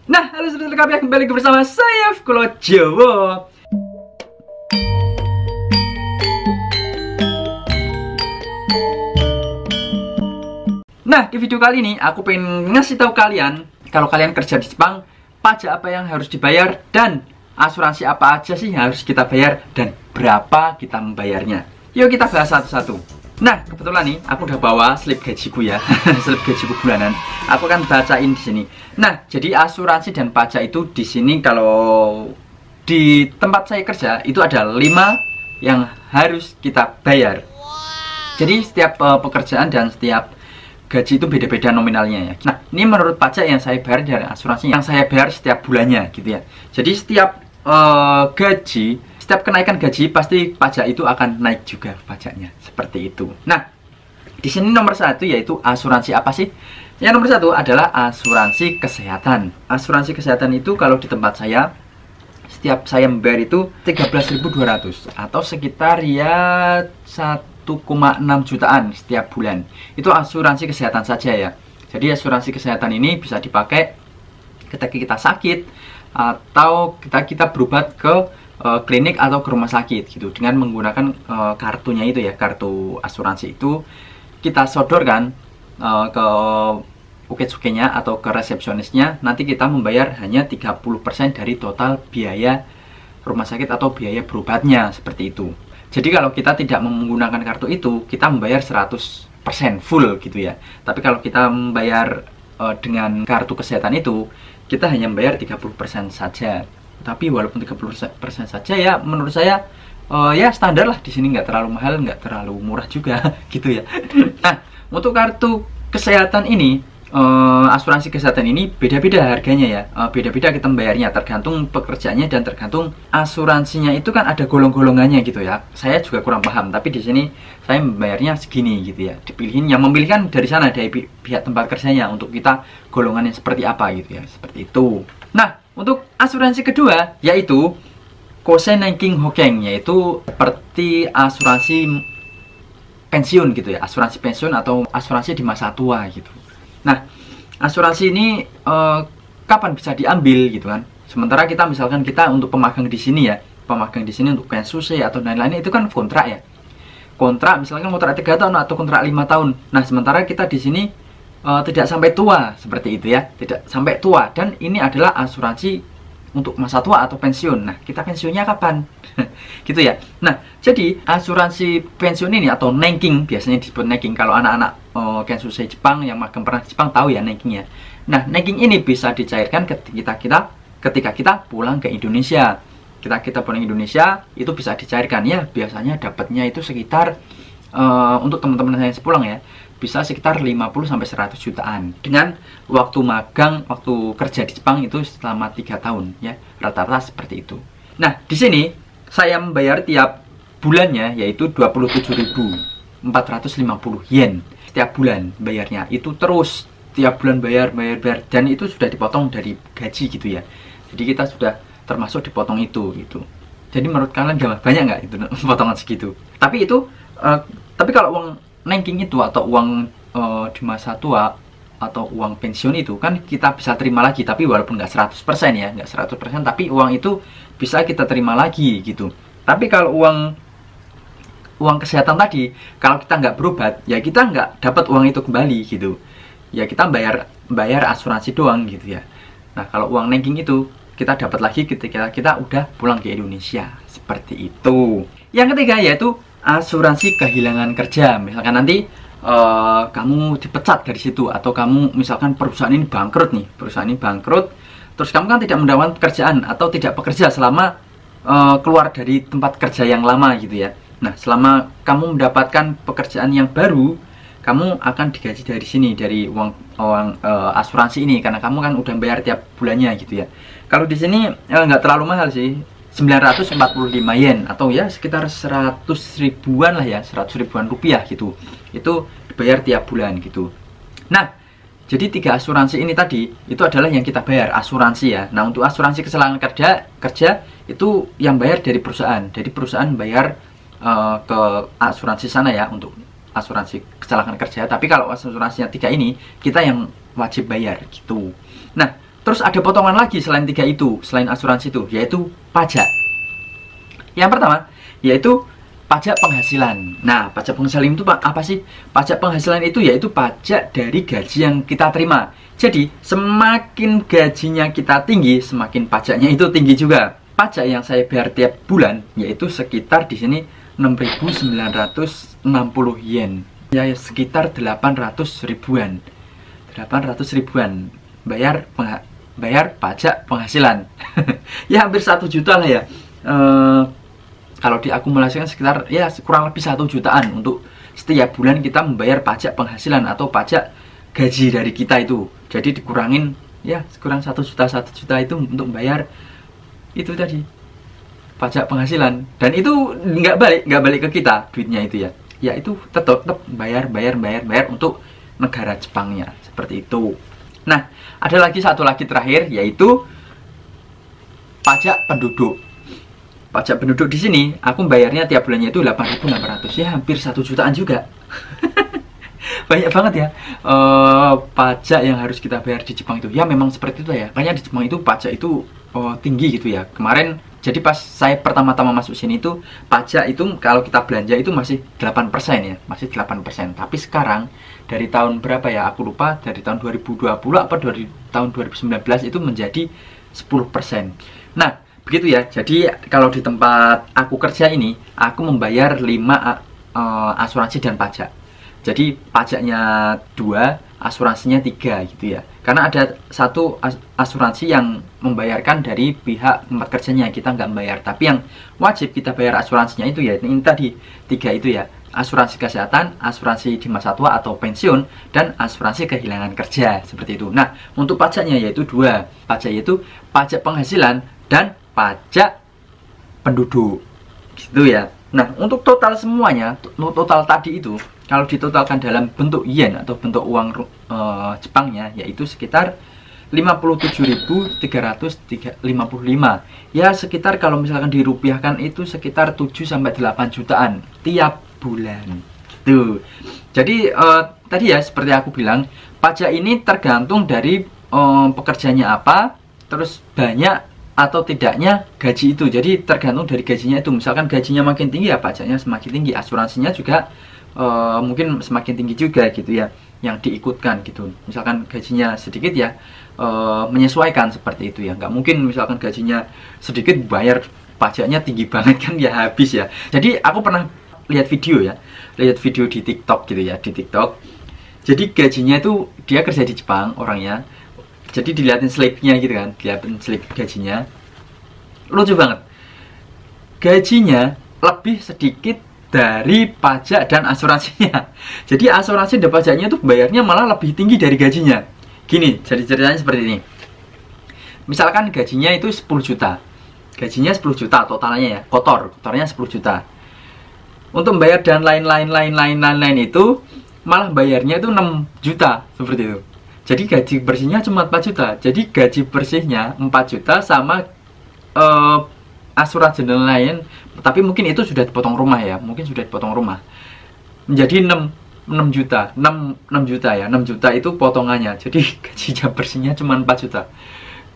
Nah, halo saudara kabeh, kembali bersama saya Fkulo Jowo. Nah, di video kali ini aku pengen ngasih tahu kalian kalau kalian kerja di Jepang, pajak apa yang harus dibayar dan asuransi apa aja sih yang harus kita bayar dan berapa kita membayarnya. Yuk kita bahas satu-satu. Nah, kebetulan nih aku udah bawa slip gajiku ya, slip gajiku bulanan. Aku kan bacain di sini. Nah, jadi asuransi dan pajak itu di sini kalau di tempat saya kerja itu ada 5 yang harus kita bayar. Jadi setiap pekerjaan dan setiap gaji itu beda-beda nominalnya ya. Nah, ini menurut pajak yang saya bayar dari asuransi yang saya bayar setiap bulannya gitu ya. Jadi setiap gaji, setiap kenaikan gaji pasti pajak itu akan naik juga pajaknya, seperti itu. Nah, di sini nomor 1 yaitu asuransi apa sih? Yang nomor 1 adalah asuransi kesehatan. Asuransi kesehatan itu kalau di tempat saya, setiap saya membayar itu 13.200 atau sekitar ya 1,6 jutaan setiap bulan. Itu asuransi kesehatan saja ya. Jadi asuransi kesehatan ini bisa dipakai ketika kita sakit atau kita berobat ke klinik atau ke rumah sakit gitu dengan menggunakan kartunya itu ya, kartu asuransi itu kita sodorkan ke uket-uketnya atau ke resepsionisnya. Nanti kita membayar hanya 30% dari total biaya rumah sakit atau biaya berobatnya, seperti itu. Jadi kalau kita tidak menggunakan kartu itu, kita membayar 100% full gitu ya. Tapi kalau kita membayar dengan kartu kesehatan itu, kita hanya membayar 30% saja. Tapi walaupun 30% saja ya, menurut saya ya standar lah di sini, nggak terlalu mahal, nggak terlalu murah juga gitu ya. Nah, untuk kartu kesehatan ini, asuransi kesehatan ini beda-beda harganya ya, beda-beda kita membayarnya tergantung pekerjaannya dan tergantung asuransinya itu kan ada golong-golongannya gitu ya. Saya juga kurang paham, tapi di sini saya membayarnya segini gitu ya. Dipilihin yang memilihkan dari sana, dari pihak tempat kerjanya untuk kita golongannya seperti apa gitu ya, seperti itu. Nah, untuk asuransi kedua yaitu Kosen Nanking Hokeng, yaitu seperti asuransi pensiun gitu ya, asuransi pensiun atau asuransi di masa tua gitu. Nah, asuransi ini kapan bisa diambil gitu kan? Sementara kita misalkan kita untuk pemagang di sini ya, pemagang di sini untuk Kensusei atau lain-lainnya itu kan kontrak ya. Kontrak misalkan kontrak 3 tahun atau kontrak 5 tahun. Nah, sementara kita di sini tidak sampai tua, seperti itu ya, tidak sampai tua, dan ini adalah asuransi untuk masa tua atau pensiun. Nah, kita pensiunnya kapan? Gitu ya. Nah, jadi asuransi pensiun ini atau Nanking, biasanya disebut Nanking kalau anak-anak Kensusei Jepang yang magang pernah di Jepang tahu ya Nanking ya. Nah, Nanking ini bisa dicairkan ketika kita pulang ke Indonesia. Kita pulang ke Indonesia itu bisa dicairkan ya, biasanya dapatnya itu sekitar untuk teman-teman saya yang sepulang ya, bisa sekitar 50-100 jutaan dengan waktu magang, waktu kerja di Jepang itu selama 3 tahun ya, rata-rata seperti itu. Nah, di sini saya membayar tiap bulannya yaitu 27.450 yen setiap bulan bayarnya. Itu terus tiap bulan bayar dan itu sudah dipotong dari gaji gitu ya. Jadi kita sudah termasuk dipotong itu gitu. Jadi menurut kalian banyak nggak itu potongan segitu? Tapi itu tapi kalau uang Nanking itu atau uang di masa tua atau uang pensiun itu kan kita bisa terima lagi, tapi walaupun nggak 100% ya, nggak 100%, tapi uang itu bisa kita terima lagi gitu. Tapi kalau uang kesehatan tadi, kalau kita nggak berobat ya kita nggak dapat uang itu kembali gitu ya, kita bayar asuransi doang gitu ya. Nah, kalau uang Nanking itu kita dapat lagi ketika kita udah pulang ke Indonesia, seperti itu. Yang ketiga yaitu asuransi kehilangan kerja. Misalkan nanti kamu dipecat dari situ, atau kamu misalkan perusahaan ini bangkrut nih, terus kamu kan tidak mendapatkan pekerjaan atau tidak bekerja selama keluar dari tempat kerja yang lama gitu ya. Nah, selama kamu mendapatkan pekerjaan yang baru, kamu akan digaji dari sini, dari uang asuransi ini, karena kamu kan udah bayar tiap bulannya gitu ya. Kalau di sini nggak terlalu mahal sih, 945 yen atau ya sekitar 100 ribuan lah ya, 100 ribuan rupiah gitu. Itu dibayar tiap bulan gitu. Nah, jadi 3 asuransi ini tadi itu adalah yang kita bayar asuransi ya. Nah, untuk asuransi kecelakaan kerja itu yang bayar dari perusahaan. Jadi perusahaan bayar ke asuransi sana ya untuk asuransi kecelakaan kerja. Tapi kalau asuransinya 3 ini kita yang wajib bayar gitu. Nah, Terus ada potongan lagi selain 3 itu, selain asuransi itu, yaitu pajak. Yang pertama, yaitu pajak penghasilan. Nah, pajak penghasilan itu apa sih? Pajak penghasilan itu yaitu pajak dari gaji yang kita terima. Jadi, semakin gajinya kita tinggi, semakin pajaknya itu tinggi juga. Pajak yang saya bayar tiap bulan yaitu sekitar di sini 6.960 yen. Ya, sekitar 800 ribuan. 800 ribuan bayar pajak penghasilan. Ya hampir 1 juta lah ya. Kalau diakumulasikan sekitar ya kurang lebih 1 jutaan untuk setiap bulan kita membayar pajak penghasilan atau pajak gaji dari kita itu. Jadi dikurangin ya kurang 1 juta itu untuk membayar itu tadi pajak penghasilan, dan itu nggak balik ke kita duitnya itu ya itu tetap bayar untuk negara Jepangnya seperti itu. Nah, ada lagi satu lagi terakhir yaitu pajak penduduk. Pajak penduduk di sini aku bayarnya tiap bulannya itu 8.600, ya hampir 1 jutaan juga. Banyak banget ya pajak yang harus kita bayar di Jepang itu. Ya memang seperti itu ya. Makanya di Jepang itu pajak itu tinggi gitu ya. Kemarin jadi pas saya pertama-tama masuk sini itu pajak itu kalau kita belanja itu masih 8% ya, masih 8%. Tapi sekarang dari tahun berapa ya? Aku lupa, dari tahun 2020 apa dari tahun 2019 itu menjadi 10%. Nah, begitu ya. Jadi kalau di tempat aku kerja ini, aku membayar 5 asuransi dan pajak. Jadi pajaknya 2, asuransinya 3 gitu ya. Karena ada satu asuransi yang membayarkan dari pihak tempat kerjanya, kita nggak membayar. Tapi yang wajib kita bayar asuransinya itu ya ini tadi 3 itu ya. Asuransi kesehatan, asuransi di masa tua atau pensiun, dan asuransi kehilangan kerja seperti itu. Nah, untuk pajaknya yaitu 2. Pajak yaitu pajak penghasilan dan pajak penduduk. Gitu ya. Nah, untuk total semuanya, total tadi itu kalau ditotalkan dalam bentuk yen atau bentuk uang Jepangnya yaitu sekitar 57.355. Ya sekitar kalau misalkan dirupiahkan itu sekitar 7-8 jutaan tiap bulan. Gitu. Jadi tadi ya seperti aku bilang, pajak ini tergantung dari pekerjaannya apa, terus banyak atau tidaknya gaji itu. Jadi tergantung dari gajinya itu. Misalkan gajinya makin tinggi ya pajaknya semakin tinggi, asuransinya juga mungkin semakin tinggi juga gitu ya yang diikutkan gitu. Misalkan gajinya sedikit ya menyesuaikan seperti itu ya. Nggak mungkin misalkan gajinya sedikit bayar pajaknya tinggi banget kan ya habis ya. Jadi aku pernah lihat video di TikTok gitu ya, di TikTok. Jadi gajinya itu dia kerja di Jepang orangnya. Jadi dilihatin slip-nya gitu kan, dilihatin slip gajinya. Lucu banget. Gajinya lebih sedikit dari pajak dan asuransinya. Jadi asuransi dan pajaknya itu bayarnya malah lebih tinggi dari gajinya. Gini, jadi ceritanya seperti ini. Misalkan gajinya itu 10 juta. Gajinya 10 juta totalnya ya, kotornya 10 juta. Untuk membayar dan lain-lain itu malah bayarnya itu 6 juta seperti itu. Jadi gaji bersihnya cuma 4 juta. Jadi gaji bersihnya 4 juta sama asuransi dan lain, tapi mungkin itu sudah dipotong rumah ya, menjadi 6 juta, 6 juta ya, 6 juta itu potongannya. Jadi gajinya bersihnya cuma 4 juta.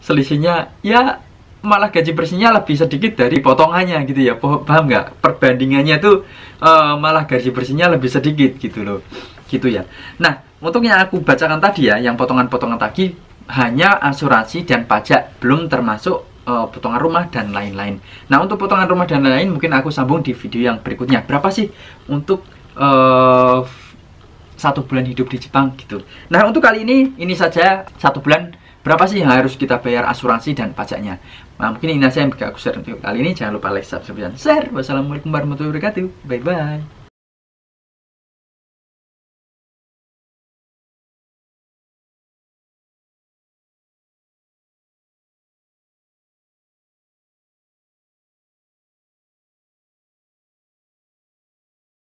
Selisihnya ya malah gaji bersihnya lebih sedikit dari potongannya gitu ya. Paham nggak? Perbandingannya tuh malah gaji bersihnya lebih sedikit gitu loh. Gitu ya. Nah, untuk yang aku bacakan tadi ya, yang potongan-potongan tadi hanya asuransi dan pajak, belum termasuk potongan rumah dan lain-lain. Nah, untuk potongan rumah dan lain-lain mungkin aku sambung di video yang berikutnya. Berapa sih untuk 1 bulan hidup di Jepang gitu. Nah, untuk kali ini saja 1 bulan berapa sih yang harus kita bayar asuransi dan pajaknya. Nah, mungkin ini saja yang bisa aku share untuk kali ini. Jangan lupa like, subscribe, dan share. Wassalamualaikum warahmatullahi wabarakatuh. Bye bye.